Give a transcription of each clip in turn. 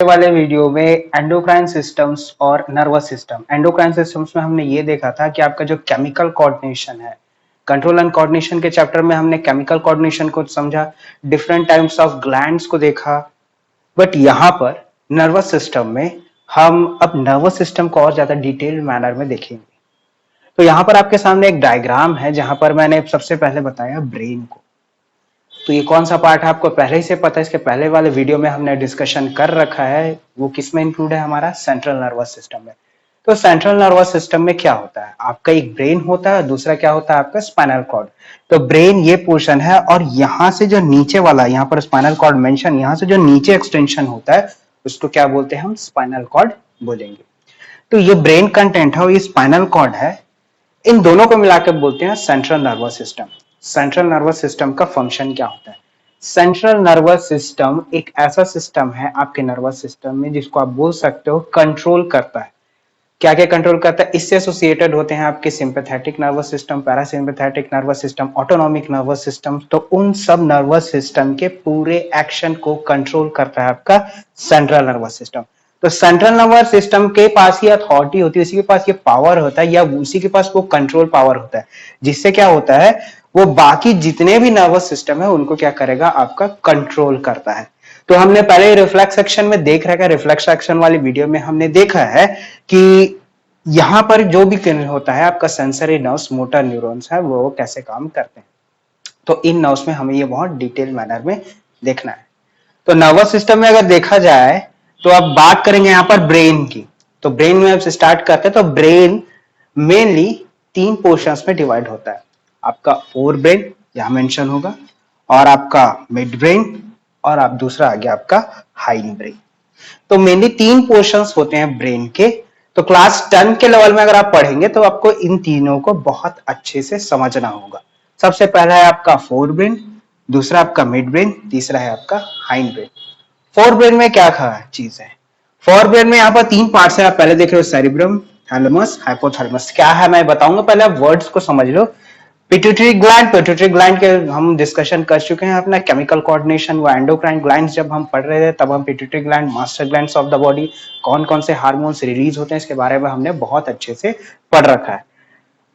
वाले वीडियो में endocrine systems और नर्वस सिस्टम। एंडोक्राइन सिस्टम्स में हमने ये देखा था कि आपका जो केमिकल कोऑर्डिनेशन है, कंट्रोल एंड कोऑर्डिनेशन के चैप्टर में हमने केमिकल कोऑर्डिनेशन को समझा, डिफरेंट टाइप्स ऑफ ग्लैंड्स को देखा। बट यहाँ पर नर्वस सिस्टम में हम अब नर्वस सिस्टम को और ज्यादा डिटेल्ड मैनर में देखेंगे। तो यहाँ पर आपके सामने एक डायग्राम है जहां पर मैंने सबसे पहले बताया ब्रेन को। तो ये कौन सा पार्ट है आपको पहले ही से पता है, इसके पहले वाले वीडियो में हमने डिस्कशन कर रखा है। वो किस में इंक्लूड है, हमारा सेंट्रल नर्वस सिस्टम में। तो सेंट्रल नर्वस सिस्टम में क्या होता है, आपका एक ब्रेन होता है, दूसरा क्या होता है आपका स्पाइनल कॉर्ड। तो ब्रेन ये पोर्शन है और यहां से जो नीचे वाला, यहाँ पर स्पाइनल कॉर्ड मेंशन, यहां से जो नीचे एक्सटेंशन होता है उसको क्या बोलते हैं, हम स्पाइनल कॉर्ड बोलेंगे। तो ये ब्रेन कंटेंट है और ये स्पाइनल कॉर्ड है, इन दोनों को मिलाकर बोलते हैं central nervous system. Central nervous system का फंक्शन क्या होता है? सेंट्रल नर्वस सिस्टम एक ऐसा सिस्टम है आपके नर्वस सिस्टम में जिसको आप बोल सकते हो कंट्रोल करता है। क्या क्या कंट्रोल करता है? इससे एसोसिएटेड होते हैं आपके sympathetic nervous system, parasympathetic nervous system, autonomic nervous system. तो उन सब नर्वस सिस्टम के पूरे एक्शन को कंट्रोल करता है आपका सेंट्रल नर्वस सिस्टम। तो सेंट्रल नर्वस सिस्टम के पास ही अथॉरिटी होती है, उसी के पास ये पावर होता है, या उसी के पास वो कंट्रोल पावर होता है, जिससे क्या होता है, वो बाकी जितने भी नर्वस सिस्टम है उनको क्या करेगा, आपका कंट्रोल करता है। तो हमने पहले रिफ्लेक्स एक्शन में देख रखा है, रिफ्लेक्स एक्शन वाली वीडियो में हमने देखा है कि यहां पर जो भी होता है आपका सेंसरी नर्व्स, मोटर न्यूरॉन्स है, वो कैसे काम करते हैं। तो इन नर्व्स में हमें ये बहुत डिटेल मैनर में देखना है। तो नर्वस सिस्टम में अगर देखा जाए तो अब बात करेंगे यहाँ पर ब्रेन की। तो ब्रेन में अब स्टार्ट करते हैं। तो ब्रेन मेनली 3 पोर्शंस में डिवाइड होता है। आपका फोर ब्रेन यहां मेंशन होगा, और आपका मिड ब्रेन, और आप दूसरा आ गया आपका हाइंड ब्रेन। तो मेनली 3 पोर्शंस होते हैं ब्रेन के। तो क्लास 10 के लेवल में अगर आप पढ़ेंगे तो आपको इन तीनों को बहुत अच्छे से समझना होगा। सबसे पहला है आपका फोर ब्रेन, दूसरा आपका मिड ब्रेन, तीसरा है आपका हाइंड ब्रेन। फोर ब्रेन में क्या चीज है? फोर ब्रेन में यहाँ पर 3 पार्ट्स है। आप पहले देख रहे हो सेरिब्रम, थैलेमस, हाइपोथैलेमस। क्या है मैं बताऊंगा, पहले आप वर्ड्स को समझ लो। पिट्यूटरी ग्लैंड, पिट्यूटरी ग्लैंड के हम डिस्कशन कर चुके हैं अपना केमिकल कोऑर्डिनेशन, वो एंडोक्राइन ग्लैंड्स जब हम पढ़ रहे थे तब हम pituitary gland, master glands of the body, कौन कौन से हार्मोन्स रिलीज होते हैं इसके बारे में हमने बहुत अच्छे से पढ़ रखा है।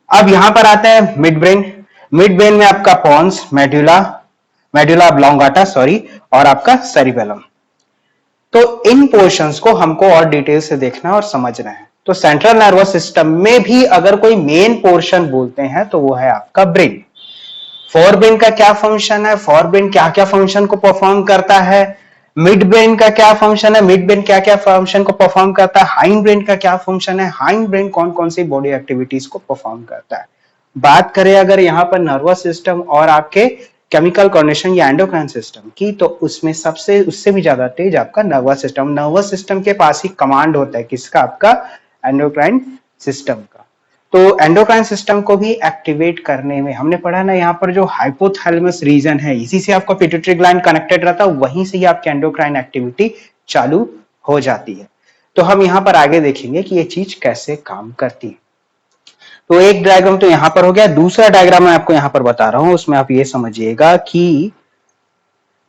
अब यहां पर आते हैं मिड ब्रेन। मिड ब्रेन में आपका Pond's, medulla, medulla oblongata sorry, और आपका सेरिबेलम। तो इन पोर्शंस को हमको और डिटेल से देखना और समझना है। तो सेंट्रल नर्वस सिस्टम में भी अगर कोई मेन पोर्शन बोलते हैं तो वो है आपका ब्रेन। फोर ब्रेन का क्या फंक्शन है, फोर ब्रेन क्या क्या फंक्शन को परफॉर्म करता है, मिड ब्रेन का क्या फंक्शन है, मिड ब्रेन क्या क्या फंक्शन को परफॉर्म करता है, हाइंड ब्रेन का क्या फंक्शन है, हाइंड ब्रेन कौन कौन सी बॉडी एक्टिविटीज को परफॉर्म करता है। बात करें अगर यहाँ पर नर्वस सिस्टम और आपके केमिकल कोऑर्डिनेशन या एंडोक्राइन सिस्टम की, तो उसमें सबसे उससे भी ज्यादा तेज आपका नर्वस सिस्टम। नर्वस सिस्टम के पास ही कमांड होता है किसका, आपका एंडोक्राइन सिस्टम का। तो एंडोक्राइन सिस्टम को भी एक्टिवेट करने में हमने पढ़ा ना, यहाँ पर जो हाइपोथैलेमस रीजन है, इसी से आपका पिट्यूटरी ग्लैंड कनेक्टेड रहता है, वहीं से ही आपकी एंडोक्राइन एक्टिविटी चालू हो जाती है। तो हम यहाँ पर आगे देखेंगे कि ये चीज कैसे काम करती है। तो एक डायग्राम तो यहां पर हो गया, दूसरा डायग्राम मैं आपको यहां पर बता रहा हूं, उसमें आप ये समझिएगा कि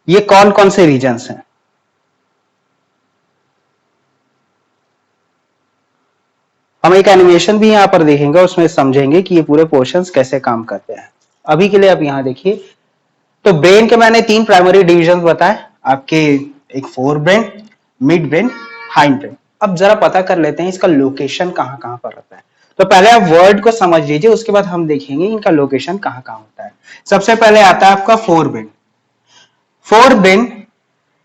ये कौन कौन से रीजन्स हैं। हम एक एनिमेशन भी यहां पर देखेंगे, उसमें समझेंगे कि ये पूरे पोर्शंस कैसे काम करते हैं। अभी के लिए आप यहां देखिए। तो ब्रेन के मैंने 3 प्राइमरी डिविजन बताए आपके, एक four brain, mid brain, hind brain. अब जरा पता कर लेते हैं इसका लोकेशन कहां कहां पर रहता है। तो पहले आप वर्ड को समझ लीजिए, उसके बाद हम देखेंगे इनका लोकेशन कहां कहां होता है। सबसे पहले आता है आपका फोर ब्रेन। फोर ब्रेन,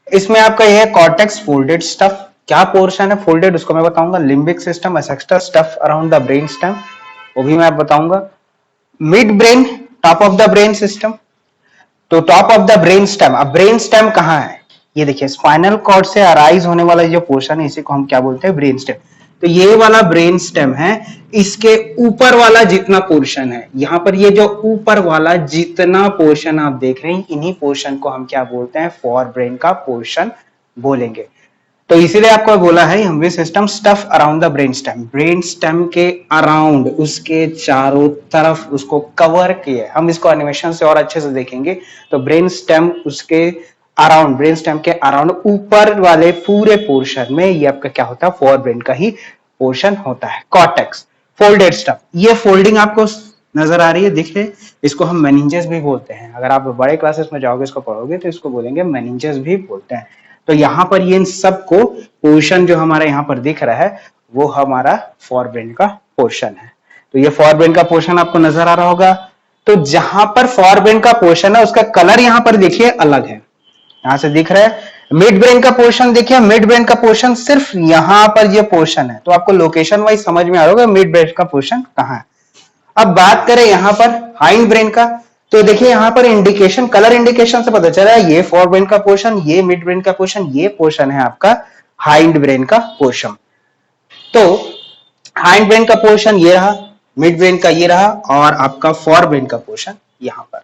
इसमें आपका यह है कॉर्टेक्स फोल्डेड स्टफ। क्या पोर्शन है फोल्डेड उसको मैं बताऊंगा। Limbic system, extra stuff around the brain stem, वो भी मैं बताऊंगा। Mid brain, top of the brain system. तो top of the brain stem, अब ब्रेन स्टेम कहां है, ये देखिए स्पाइनल कॉर्ड से अराइज होने वाला जो पोर्शन है इसी को हम क्या बोलते हैं, ब्रेन स्टेम। तो ये वाला ब्रेन स्टेम है, इसके ऊपर वाला जितना पोर्शन है, यहां पर ये जो ऊपर वाला जितना पोर्शन आप देख रहे हैं, इन्हीं पोर्शन को हम क्या बोलते हैं, फोर ब्रेन का पोर्शन बोलेंगे। तो इसीलिए आपको बोला है हमने system stuff around the brain stem. Brain stem के अराउंड, उसके चारों तरफ उसको कवर किए। हम इसको एनिमेशन से और अच्छे से देखेंगे। तो ब्रेन स्टेम उसके अराउंड, ब्रेन स्टेम के अराउंड ऊपर वाले पूरे पोर्शन में ये आपका क्या होता है, फोर ब्रेन का ही पोर्शन होता है। कॉर्टेक्स, फोल्डेड स्टफ, ये फोल्डिंग आपको नजर आ रही है, दिख रहे, इसको हम मेनिंजेस भी बोलते हैं। अगर आप बड़े क्लासेस में जाओगे इसको पढ़ोगे तो इसको बोलेंगे मेनिंजेस भी बोलते हैं। तो यहाँ पर ये इन सबको पोर्शन जो हमारा यहाँ पर दिख रहा है वो हमारा फोर ब्रेन का पोर्शन है। तो ये फोर ब्रेन का पोर्शन आपको नजर आ रहा होगा। तो जहां पर फोर ब्रेन का पोर्शन है उसका कलर यहाँ पर देखिए अलग है, यहां से दिख रहा है। मिड ब्रेन का पोर्शन देखिए, मिड ब्रेन का पोर्शन सिर्फ यहां पर ये पोर्शन है, तो आपको लोकेशन वाइज समझ में आ रहा होगा मिड ब्रेन का पोर्शन कहां है। अब बात करें यहां पर हाइंड ब्रेन का, तो देखिए यहां पर इंडिकेशन, कलर इंडिकेशन से पता चला ये फोर ब्रेन का पोर्शन, ये मिड ब्रेन का पोर्शन, ये पोर्शन है आपका हाइंड ब्रेन का पोर्शन। तो हाइंड ब्रेन का पोर्शन ये रहा, मिड ब्रेन का ये रहा, और आपका फोर ब्रेन का पोर्शन यहां पर।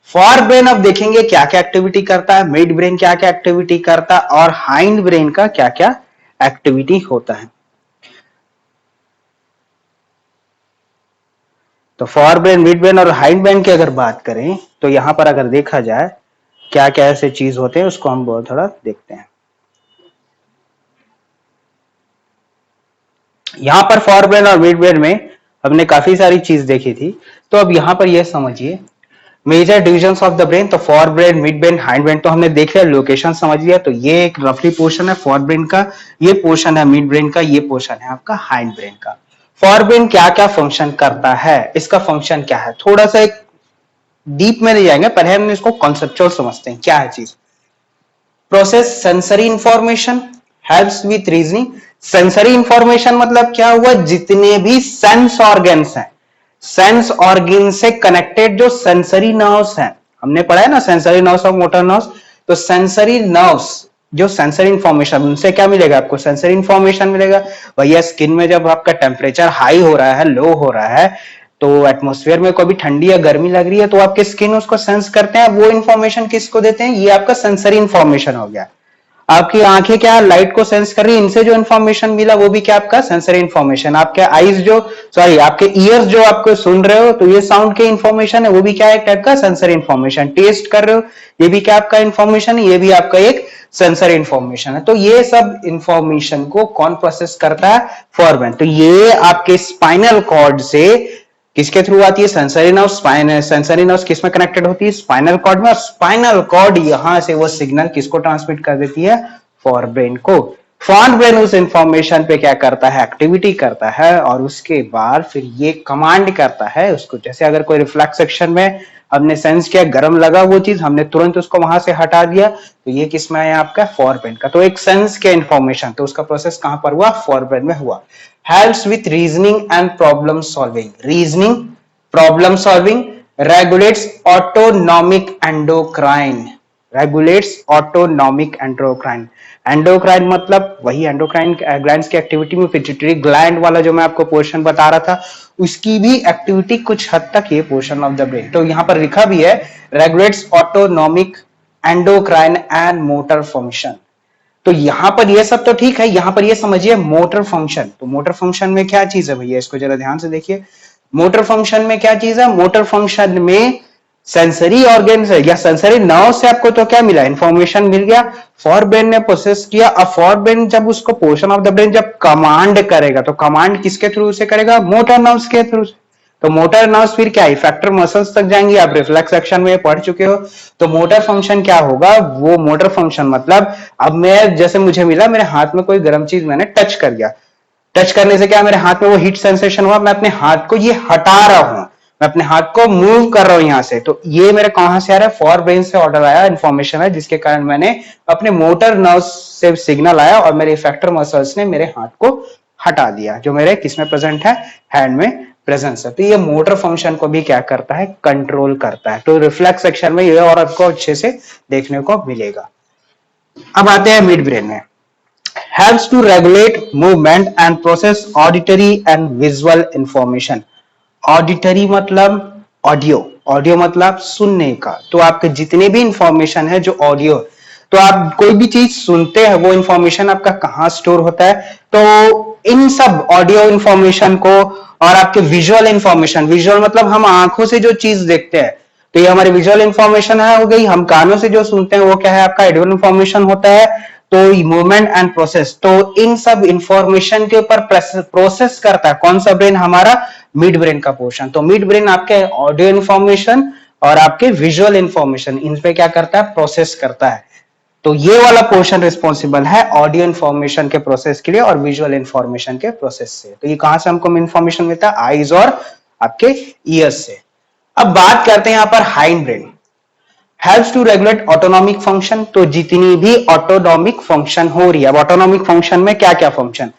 फोर ब्रेन अब देखेंगे क्या क्या एक्टिविटी करता है, मिड ब्रेन क्या क्या एक्टिविटी करता है, और हाइंड ब्रेन का क्या क्या एक्टिविटी होता है। तो फोर ब्रेन, मिड ब्रेन और हाइंड ब्रेन की अगर बात करें तो यहां पर अगर देखा जाए क्या क्या ऐसे चीज होते हैं उसको हम बहुत थोड़ा देखते हैं। यहां पर फोर ब्रेन और मिड ब्रेन में हमने काफी सारी चीज देखी थी, तो अब यहां पर यह समझिए major divisions of the brain. तो fore brain, mid brain, hind brain तो हमने देख लिया, लोकेशन समझ लिया। तो ये एक रफली पोर्शन है फोर ब्रेन का, ये पोर्शन है मिड ब्रेन का, ये पोर्शन है आपका हाइंड ब्रेन का। फोर ब्रेन क्या क्या फंक्शन करता है, इसका फंक्शन क्या है, थोड़ा सा एक डीप में नहीं जाएंगे, पहले हम इसको कॉन्सेप्चुअल समझते हैं क्या है चीज। Process sensory information, helps with reasoning. Sensory information मतलब क्या हुआ, जितने भी सेंस ऑर्गन्स हैं, सेंस ऑर्गन से कनेक्टेड जो सेंसरी नर्व्स हैं, हमने पढ़ा है ना सेंसरी नर्व्स और मोटर नर्व्स, तो सेंसरी नर्व्स जो सेंसरी इंफॉर्मेशन, उनसे क्या मिलेगा आपको, सेंसरी इंफॉर्मेशन मिलेगा। भैया स्किन में जब आपका टेम्परेचर हाई हो रहा है, लो हो रहा है, तो एटमॉस्फेयर में कभी ठंडी या गर्मी लग रही है तो आपके स्किन उसको सेंस करते हैं, वो इंफॉर्मेशन किसको देते हैं, ये आपका सेंसरी इंफॉर्मेशन हो गया। आपकी आंखें क्या लाइट को सेंस कर रही है, इनसे जो इन्फॉर्मेशन मिला वो भी क्या आपका सेंसरी इन्फॉर्मेशन। आपके आईज जो, सॉरी आपके ईयर्स जो आपको सुन रहे हो तो ये साउंड के इन्फॉर्मेशन है, वो भी क्या है एक टाइप का सेंसरी इन्फॉर्मेशन। टेस्ट कर रहे हो, ये भी क्या आपका इन्फॉर्मेशन है, ये भी आपका एक सेंसरी इन्फॉर्मेशन है। तो ये सब इन्फॉर्मेशन को कौन प्रोसेस करता है, फोर ब्रेन। तो ये आपके स्पाइनल कॉर्ड से किसके थ्रू आती है, सेंसरी नर्व। सेंसरी नर्व किस में कनेक्टेड होती है, स्पाइनल कॉर्ड में, और स्पाइनल कॉर्ड यहां से वो सिग्नल किसको ट्रांसमिट कर देती है, फोर ब्रेन को। फोर ब्रेन उस इंफॉर्मेशन पे क्या करता है, एक्टिविटी करता है, और उसके बाद फिर ये कमांड करता है उसको। जैसे अगर कोई रिफ्लेक्स एक्शन में हमने सेंस किया, गर्म लगा वो चीज, हमने तुरंत उसको वहां से हटा दिया, तो ये किस में है आपका, फोर ब्रेन का। तो एक सेंस के इंफॉर्मेशन, तो उसका प्रोसेस कहां पर हुआ, फोर ब्रेन में हुआ। Helps with reasoning and problem solving, reasoning, problem solving, regulates autonomic endocrine, regulates autonomic endocrine. Endocrine मतलब वही एंडोक्राइन ग्लैंड्स की एक्टिविटी में पिट्यूटरी ग्लैंड वाला जो मैं आपको पोर्शन बता रहा था, उसकी भी एक्टिविटी कुछ हद तक ये पोर्शन ऑफ द ब्रेन। तो यहां पर लिखा भी है regulates autonomic endocrine and motor function. तो यहां पर ये सब तो ठीक है, यहां पर ये समझिए मोटर फंक्शन। तो मोटर फंक्शन में क्या चीज है भैया, इसको जरा ध्यान से देखिए। मोटर फंक्शन में क्या चीज है, मोटर फंक्शन में सेंसरी ऑर्गन से या सेंसरी नर्व से आपको तो क्या मिला, इंफॉर्मेशन मिल गया, फोर ब्रेन ने प्रोसेस किया। अब फोर ब्रेन जब उसको पोर्शन ऑफ द ब्रेन जब कमांड करेगा, तो कमांड किसके थ्रू से करेगा, मोटर नर्व्स के थ्रू से। तो मोटर नर्व्स फिर क्या इफेक्टर मसल्स तक जाएंगे, आप रिफ्लेक्स एक्शन में पढ़ चुके हो। तो मोटर फंक्शन क्या होगा, वो मोटर फंक्शन मतलब अब मैं जैसे मुझे मिला, मेरे हाथ में कोई गर्म चीज मैंने टच कर दिया, टच करने से क्या मेरे हाथ में वो हीट सेंसेशन हुआ, मैं अपने हाथ को ये हटा रहा हूं, मैं अपने हाथ को मूव कर रहा हूं यहां से, तो ये मेरे कहां से आ रहा है, फोर ब्रेन से ऑर्डर आया, इंफॉर्मेशन है, जिसके कारण मैंने अपने मोटर नर्व से सिग्नल आया और मेरे इफेक्टर मसल्स ने मेरे हाथ को हटा दिया, जो मेरे किसमें प्रेजेंट है, हैंड में प्रेजेंस है। तो ये मोटर फंक्शन को भी क्या करता है, कंट्रोल करता है। तो रिफ्लेक्स एक्शन में ये और आपको अच्छे से देखने को मिलेगा। अब आते हैं मिड ब्रेन में। helps to regulate movement and process auditory and visual information। Auditory मतलब ऑडियो, ऑडियो मतलब सुनने का। तो आपके जितने भी इंफॉर्मेशन है जो ऑडियो, तो आप कोई भी चीज सुनते हैं वो इंफॉर्मेशन आपका कहाँ स्टोर होता है, तो इन सब ऑडियो इंफॉर्मेशन को, और आपके विजुअल इंफॉर्मेशन, विजुअल मतलब हम आंखों से जो चीज देखते हैं, तो ये हमारी विजुअल इंफॉर्मेशन है हो गई। हम कानों से जो सुनते हैं वो क्या है आपका ऑडियो इंफॉर्मेशन होता है। तो मूवमेंट एंड प्रोसेस, तो इन सब इंफॉर्मेशन के ऊपर प्रोसेस करता है कौन सा ब्रेन, हमारा मिड ब्रेन का पोर्शन। तो मिड ब्रेन आपके ऑडियो इंफॉर्मेशन और आपके विजुअल इंफॉर्मेशन इन पे क्या करता है, प्रोसेस करता है। तो ये वाला पोर्शन रिस्पॉन्सिबल है ऑडियो इंफॉर्मेशन के प्रोसेस के लिए और विजुअल इंफॉर्मेशन के प्रोसेस से। तो ये कहां से हमको इंफॉर्मेशन मिलता है, आईज और आपके ईयर्स से। अब बात करते हैं यहां पर hind brain helps to regulate autonomic function. तो जितनी भी ऑटोनॉमिक फंक्शन हो रही है, अब ऑटोनॉमिक फंक्शन में क्या क्या फंक्शन,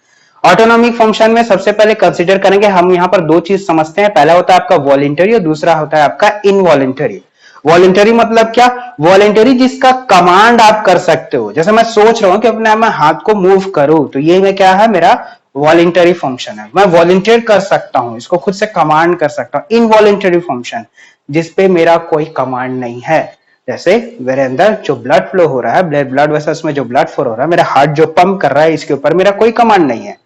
ऑटोनॉमिक फंक्शन में सबसे पहले कंसीडर करेंगे हम यहां पर दो चीज समझते हैं। पहला होता है आपका वॉलंटरी और दूसरा होता है आपका इनवॉलंटरी। वॉलंटरी मतलब क्या, वॉलंटरी जिसका कमांड आप कर सकते हो। जैसे मैं सोच रहा हूं कि अपने मैं हाथ को मूव करूं, तो ये में क्या है, मेरा वॉलंटरी फंक्शन है, मैं वॉलंटियर कर सकता हूं, इसको खुद से कमांड कर सकता हूं। इनवॉलंटरी फंक्शन जिसपे मेरा कोई कमांड नहीं है, जैसे मेरे अंदर जो ब्लड फ्लो हो रहा है, ब्लड वेसल्स में जो ब्लड फ्लो हो रहा है, मेरा हार्ट जो पंप कर रहा है, इसके ऊपर मेरा कोई कमांड नहीं है,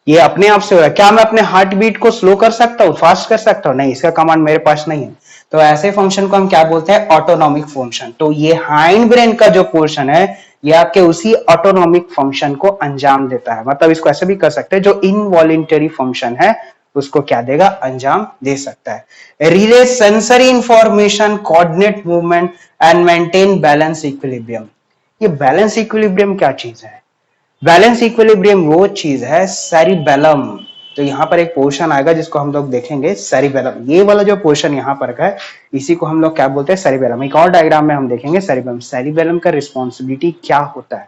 ये अपने आप से हो रहा है। क्या मैं अपने हार्ट बीट को स्लो कर सकता हूँ, फास्ट कर सकता हूँ? नहीं, इसका कमांड मेरे पास नहीं है। तो ऐसे फंक्शन को हम क्या बोलते हैं, ऑटोनॉमिक फंक्शन। तो ये हाइंड ब्रेन का जो पोर्शन है ये आपके उसी ऑटोनॉमिक फंक्शन को अंजाम देता है। मतलब इसको ऐसे भी कर सकते हैं, जो इनवॉलंटरी फंक्शन है उसको क्या देगा, अंजाम दे सकता है। Relay sensory information, coordinate movement and maintain balance equilibrium. ये बैलेंस इक्विलिब्रियम क्या चीज है, बैलेंस इक्विलिब्रियम वो चीज है सेरिबेलम। तो यहां पर एक पोर्शन आएगा जिसको हम लोग देखेंगे सेरिबेलम। ये वाला जो पोर्शन यहां पर का है इसी को हम लोग क्या बोलते हैं, सेरिबेलम। एक और डायग्राम में हम देखेंगे सेरिबेलम। सेरिबेलम का रिस्पॉन्सिबिलिटी क्या होता है,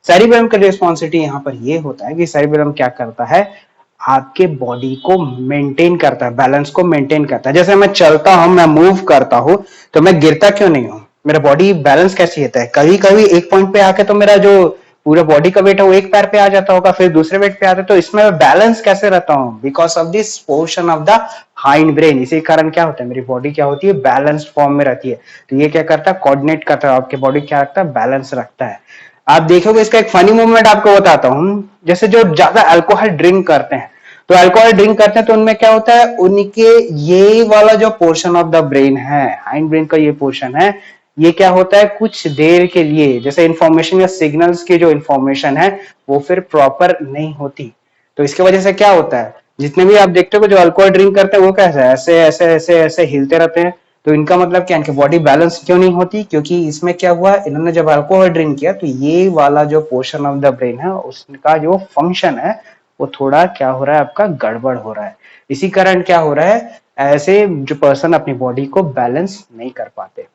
सेरिबेलम का रिस्पॉन्सिबिलिटी यहां पर ये होता है कि सेरिबेलम क्या करता है, आपके बॉडी को मेंटेन करता है, बैलेंस को मेंटेन करता है। जैसे मैं चलता हूं, मैं मूव करता हूं, तो मैं गिरता क्यों नहीं हूं, मेरा बॉडी बैलेंस कैसे रहता है। कभी कभी एक पॉइंट पे आके तो मेरा जो पूरा बॉडी का वेट है वो एक पैर पे आ जाता होगा, फिर दूसरे वेट पे आता है, तो इसमें मैं बैलेंस कैसे रहता हूँ, because of this portion of the hind brain. इसी कारण क्या होता है, मेरी बॉडी क्या होती है, बैलेंस फॉर्म में रहती है। तो ये क्या करता है, कोऑर्डिनेट करता है, आपके बॉडी क्या रखता है, बैलेंस रखता है। आप देखोगे इसका एक फनी मूवमेंट आपको बताता हूँ। जैसे जो ज्यादा अल्कोहल ड्रिंक करते हैं, तो अल्कोहल ड्रिंक करते हैं तो उनमें क्या होता है, उनके ये वाला जो पोर्शन ऑफ द ब्रेन है, हाइंड ब्रेन का ये पोर्शन है, ये क्या होता है, कुछ देर के लिए जैसे इंफॉर्मेशन या सिग्नल्स की जो इंफॉर्मेशन है वो फिर प्रॉपर नहीं होती। तो इसकी वजह से क्या होता है, जितने भी आप देखते हो जो अल्कोहल ड्रिंक करते हैं वो कैसे ऐसे ऐसे ऐसे ऐसे हिलते रहते हैं। तो इनका मतलब क्या, इनकी बॉडी बैलेंस क्यों नहीं होती, क्योंकि इसमें क्या हुआ, इन्होंने जब अल्कोहल ड्रिंक किया तो ये वाला जो पोर्शन ऑफ द ब्रेन है उसका जो फंक्शन है वो थोड़ा क्या हो रहा है, आपका गड़बड़ हो रहा है। इसी कारण क्या हो रहा है, ऐसे जो पर्सन अपनी बॉडी को बैलेंस नहीं कर पाते।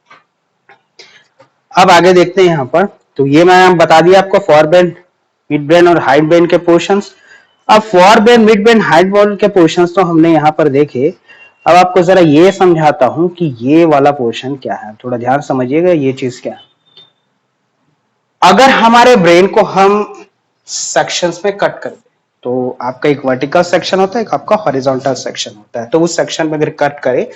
अब आगे देखते हैं यहाँ पर। तो ये मैं बता दिया आपको फॉर ब्रेन, मिड ब्रेन और हाइंड ब्रेन के पोर्शंस। अब for brain, mid brain, hind brain के पोर्शंस तो हमने यहाँ पर देखे। अब आपको जरा ये समझाता हूं कि ये वाला पोर्शन क्या है, थोड़ा ध्यान समझिएगा ये चीज क्या है। अगर हमारे ब्रेन को हम सेक्शंस में कट कर दे, तो आपका एक वर्टिकल सेक्शन होता है, एक आपका हॉरिजॉन्टल सेक्शन होता है। तो उस सेक्शन में अगर कट करें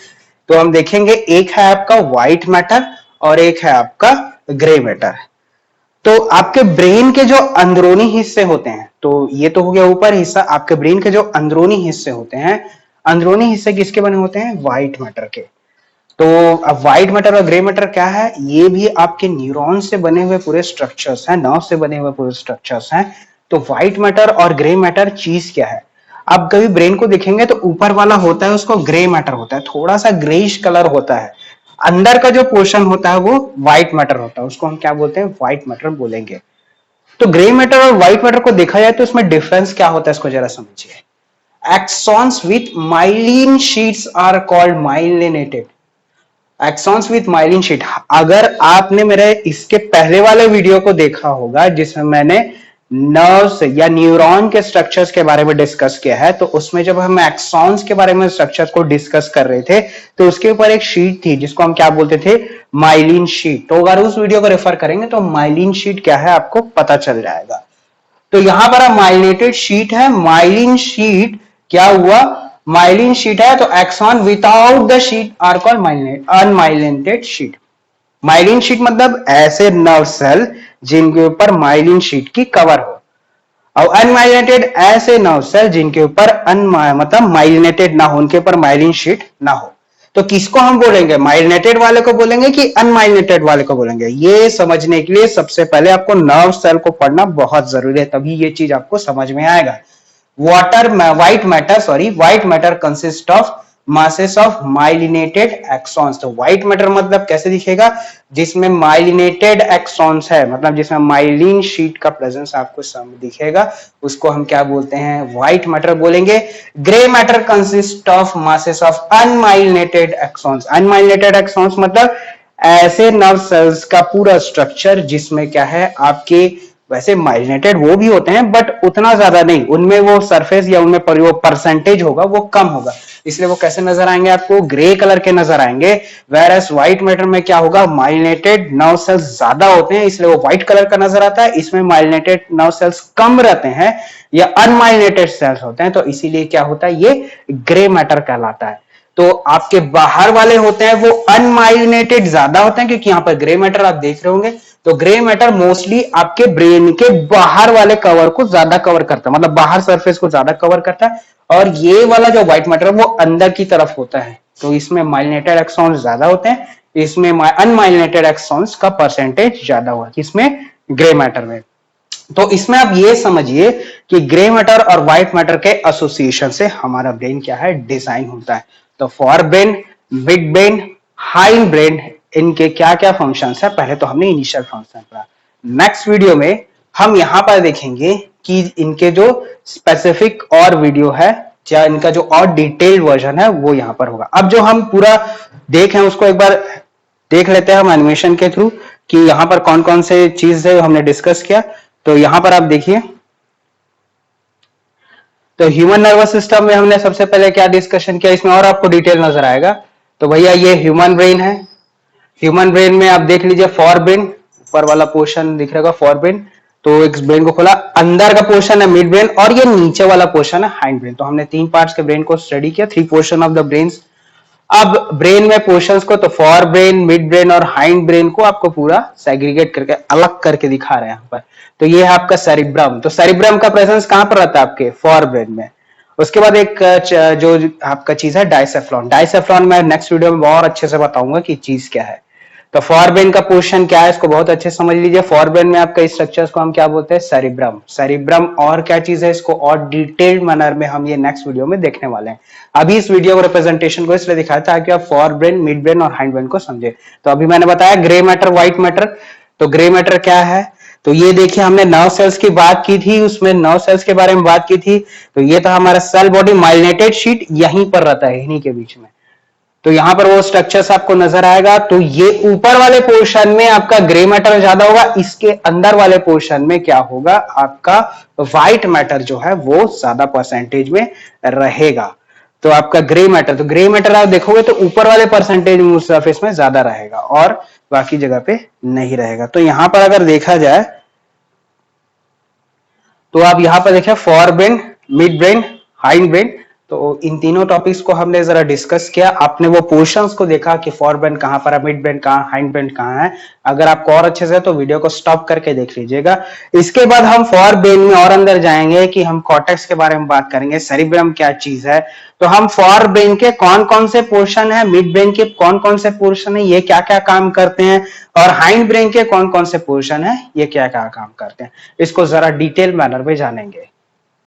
तो हम देखेंगे एक है आपका व्हाइट मैटर और एक है आपका ग्रे मैटर। तो आपके ब्रेन के जो अंदरूनी हिस्से होते हैं, तो ये तो हो गया ऊपर हिस्सा, आपके ब्रेन के जो अंदरूनी हिस्से होते हैं, अंदरूनी हिस्से किसके बने होते हैं, व्हाइट मैटर के। तो अब व्हाइट मैटर और ग्रे मैटर क्या है, ये भी आपके न्यूरॉन से बने हुए पूरे स्ट्रक्चर्स हैं, नर्व से बने हुए पूरे स्ट्रक्चर्स हैं। तो व्हाइट मैटर और ग्रे मैटर चीज क्या है, आप कभी ब्रेन को देखेंगे तो ऊपर वाला होता है उसको ग्रे मैटर होता है, थोड़ा सा ग्रेइश कलर होता है। अंदर का जो पोर्शन होता है वो व्हाइट मैटर होता है, उसको हम क्या बोलते हैं, व्हाइट मैटर बोलेंगे। तो ग्रे मैटर और व्हाइट मैटर को देखा जाए तो इसमें डिफरेंस क्या होता है, इसको जरा समझिए। Axons with myelin sheaths are called myelinated. Axons with myelin sheath, अगर आपने मेरे इसके पहले वाले वीडियो को देखा होगा जिसमें मैंने नर्व्स या न्यूरॉन के स्ट्रक्चर्स के बारे में डिस्कस किया है, तो उसमें जब हम एक्सॉन्स के बारे में स्ट्रक्चर को डिस्कस कर रहे थे तो उसके ऊपर एक शीट थी जिसको हम क्या बोलते थे, माइलिन शीट। तो अगर उस वीडियो को रेफर करेंगे तो माइलिन शीट क्या है आपको पता चल जाएगा। तो यहां पर माइलिनेटेड शीट है, माइलिन शीट क्या हुआ, माइलिन शीट है, तो axon without the sheath are called myelinate, unmyelinated sheath. Myelin sheath मतलब ऐसे नर्व सेल जिनके ऊपर माइलिन शीट की कवर हो, और अनमाइलिनेटेड ऐसे नर्व सेल जिनके ऊपर मतलब माइलिनेटेड ना हो, उनके ऊपर माइलिन शीट ना हो। तो किसको हम बोलेंगे, माइलिनेटेड वाले को बोलेंगे कि अनमाइलिनेटेड वाले को बोलेंगे। ये समझने के लिए सबसे पहले आपको नर्व सेल को पढ़ना बहुत जरूरी है, तभी ये चीज आपको समझ में आएगा। White matter consist of masses of myelinated axons. तो व्हाइट मैटर मतलब कैसे दिखेगा, जिसमें माइलिनेटेड एक्सॉन्स है, मतलब जिसमें माइलिन शीट का प्रेजेंस आपको दिखेगा, उसको हम क्या बोलते हैं, व्हाइट मैटर बोलेंगे। Grey matter consist of masses of unmyelinated axons. Unmyelinated axons मतलब ऐसे नर्व सेल्स का पूरा स्ट्रक्चर जिसमें क्या है आपके, वैसे माइलिनेटेड वो भी होते हैं बट उतना ज्यादा नहीं, उनमें वो सरफेस या उनमें परसेंटेज होगा वो कम होगा, इसलिए वो कैसे नजर आएंगे आपको, ग्रे कलर के नजर आएंगे। वेरएस व्हाइट मैटर में क्या होगा, माइलिनेटेड नर्व सेल्स ज्यादा होते हैं इसलिए वो व्हाइट कलर का नजर आता है, इसमें माइलिनेटेड नर्व सेल्स कम रहते हैं या अनमाइलिनेटेड सेल्स होते हैं, तो इसीलिए क्या होता है, ये ग्रे मैटर कहलाता है। तो आपके बाहर वाले होते हैं वो अनमाइलिनेटेड ज्यादा होते हैं, क्योंकि यहाँ पर ग्रे मैटर आप देख रहे होंगे, तो ग्रे मैटर मोस्टली आपके ब्रेन के बाहर वाले कवर को ज्यादा कवर करता है, मतलब बाहर सरफेस को ज्यादा कवर करता है, और ये वाला जो व्हाइट मैटर वो अंदर की तरफ होता है, तो इसमें माइलिनेटेड एक्सॉन्स ज्यादा होते हैं, इसमें अनमाइलिनेटेड एक्सॉन्स का परसेंटेज ज्यादा हुआ, इसमें ग्रे मैटर में। तो इसमें आप ये समझिए कि ग्रे मैटर और व्हाइट मैटर के एसोसिएशन से हमारा ब्रेन क्या है, डिजाइन होता है। तो for brain, mid brain, hind brain, इनके क्या क्या फंक्शंस है, पहले तो हमने इनिशियल फंक्शन पढ़ा। नेक्स्ट वीडियो में हम यहां पर देखेंगे कि इनके जो स्पेसिफिक और वीडियो है या इनका जो और डिटेल्ड वर्जन है वो यहां पर होगा। अब जो हम पूरा देखें उसको एक बार देख लेते हैं हम एनिमेशन के थ्रू कि यहां पर कौन कौन से चीज है हमने डिस्कस किया। तो यहां पर आप देखिए, तो ह्यूमन नर्वस सिस्टम में हमने सबसे पहले क्या डिस्कशन किया, इसमें और आपको डिटेल नजर आएगा। तो भैया ये ह्यूमन ब्रेन है, ह्यूमन ब्रेन में आप देख लीजिए फॉर ब्रेन, ऊपर वाला पोर्शन दिख रहेगा फॉर ब्रेन, तो एक ब्रेन को खोला, अंदर का पोर्शन है मिड ब्रेन और ये नीचे वाला पोर्शन है हाइंड ब्रेन। तो हमने 3 पार्ट्स के ब्रेन को स्टडी किया, 3 पोर्शन ऑफ द ब्रेन्स। अब ब्रेन में पोर्शंस को, तो फॉर ब्रेन, मिड ब्रेन और हाइंड ब्रेन को आपको पूरा सेग्रीगेट करके अलग करके दिखा रहे हैं यहाँ पर। तो ये है आपका सेरिब्रम। तो सेरिब्रम का प्रेजेंस कहां पर रहता है, आपके फॉर ब्रेन में। उसके बाद एक जो आपका चीज है डाइसेफ्लॉन। डाइसेफ्लॉन मैं नेक्स्ट वीडियो में बहुत अच्छे से बताऊंगा कि चीज क्या है। तो फॉर ब्रेन का पोर्शन क्या है, इसको बहुत अच्छे से समझ लीजिए। फॉर ब्रेन में आपका स्ट्रक्चर्स को हम क्या बोलते हैं, सेरिब्रम। सेरिब्रम और क्या चीज है, इसको और डिटेल्ड मैनर में हम ये नेक्स्ट वीडियो में देखने वाले हैं। अभी इस वीडियो को रिप्रेजेंटेशन को इसलिए दिखाया था कि आप फॉर ब्रेन, मिड ब्रेन और हाइंड ब्रेन को समझे। तो अभी मैंने बताया ग्रे मैटर, व्हाइट मैटर। तो ग्रे मैटर क्या है, तो ये देखिए हमने नर्व सेल्स की बात की थी, उसमें नर्व सेल्स के बारे में बात की थी। तो ये था हमारा सेल बॉडी, माइलिनेटेड शीट यहीं पर रहता है, इन्हीं के बीच में। तो यहां पर वो स्ट्रक्चर्स आपको नजर आएगा। तो ये ऊपर वाले पोर्शन में आपका ग्रे मैटर ज्यादा होगा, इसके अंदर वाले पोर्शन में क्या होगा, आपका व्हाइट मैटर जो है वो ज्यादा परसेंटेज में रहेगा। तो आपका ग्रे मैटर, तो ग्रे मैटर आप देखोगे तो ऊपर वाले परसेंटेज सरफेस में ज्यादा रहेगा और बाकी जगह पे नहीं रहेगा। तो यहां पर अगर देखा जाए तो आप यहां पर देखिए for brain, mid brain, hind brain, तो इन तीनों टॉपिक्स को हमने जरा डिस्कस किया। आपने वो पोर्शंस को देखा कि फॉर ब्रेन कहां पर है, मिड ब्रेन कहां, हाइंड ब्रेन कहां है। अगर आपको और अच्छे से तो वीडियो को स्टॉप करके देख लीजिएगा। इसके बाद हम फॉर ब्रेन में और अंदर जाएंगे कि हम कॉर्टेक्स के बारे में बात करेंगे, सेरिब्रम क्या चीज है। तो हम फॉर ब्रेन के कौन कौन से पोर्शन है, मिड ब्रेन के कौन कौन से पोर्शन है, ये क्या क्या काम करते हैं, और हाइंड ब्रेन के कौन कौन से पोर्शन है, ये क्या क्या काम करते हैं, इसको जरा डिटेल मैनर में जानेंगे।